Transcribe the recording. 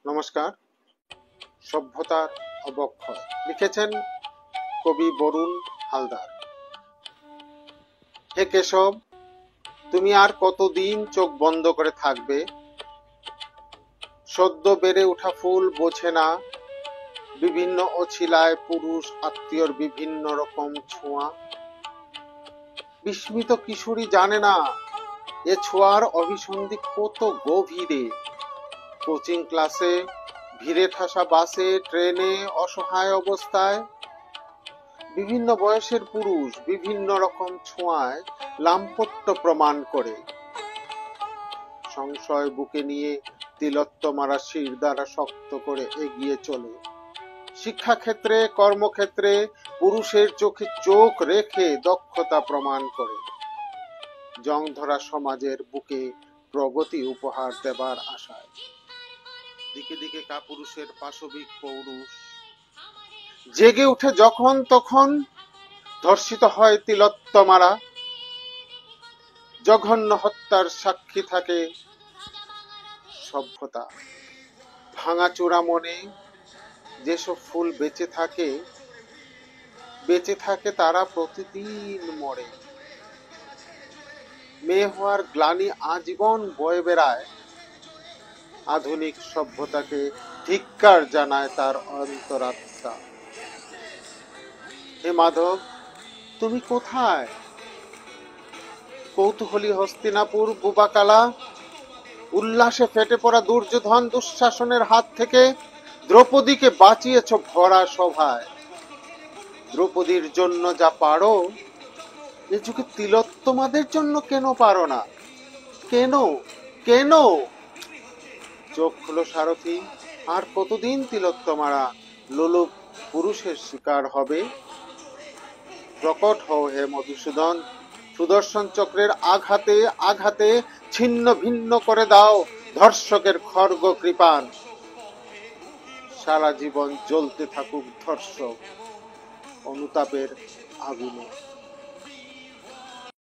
নমস্কার। সভ্যতার অবক্ষয় লিখেছেন কবি বরুণ হালদার। হে কেশব, তুমি আর কতদিন চোখ বন্ধ করে থাকবে? সদ্য বেড়ে ওঠা ফুল বোঝে না বিভিন্ন অছিলায় পুরুষ আত্মীয়র বিভিন্ন রকম ছোঁয়া। বিস্মিত কিশোরী জানে না এ ছোঁয়ার অভিসন্ধি কত গভীরে। কোচিং ক্লাসে, ভিড়ে ঠাসা বাসে, ট্রেনে, অসহায় অবস্থায় বিভিন্ন বয়সের পুরুষ বিভিন্ন রকম ছোঁয়ায় লাম্পট্য প্রমাণ করে। সংশয় বুকে নিয়ে তিলোত্তমারা শির দ্বারা শক্ত করে এগিয়ে চলে। শিক্ষাক্ষেত্রে, কর্মক্ষেত্রে পুরুষের চোখে চোখ রেখে দক্ষতা প্রমাণ করে। জং ধরা সমাজের বুকে প্রগতি উপহার দেবার আশায়। দিকে দিকে কাপুরুষের পাশবিক পৌরুষ জেগে উঠে যখন তখন ধর্ষিত হয় তিলোত্তমারা। জঘন্য হত্যার সাক্ষী থাকে সভ্যতা। ভাঙাচোরা মনে যেসব ফুল বেঁচে থাকে তারা প্রতিদিন মরে। মেয়ে হওয়ার গ্লানি আজীবন বয়ে বেড়ায়। আধুনিক সভ্যতাকে ধিক্কার জানায় তার অন্তরাত্মা। হে মাধব, তুমি কোথায়? কৌতূহলী হস্তিনাপুর বুবাকালা, উল্লাসে ফেটে পড়া দুর্যোধন দুঃশাসনের হাত থেকে দ্রৌপদীকে বাঁচিয়েছ ভরা সভায়। দ্রৌপদীর জন্য যা পারো এ যুগে তিলোত্তমাদের জন্য কেন পারো না? কেন কেন? চোখ খুলো সারথি, আর কতদিন তিলোত্তমারা লোলুপ পুরুষের শিকার হবে? প্রকট হও হে মধুসূদন, সুদর্শন চক্রের আঘাতে আঘাতে ছিন্ন ভিন্ন করে দাও ধর্ষকের খর্গ কৃপান। সারা জীবন জ্বলতে থাকুক ধর্ষক অনুতাপের আগুনে।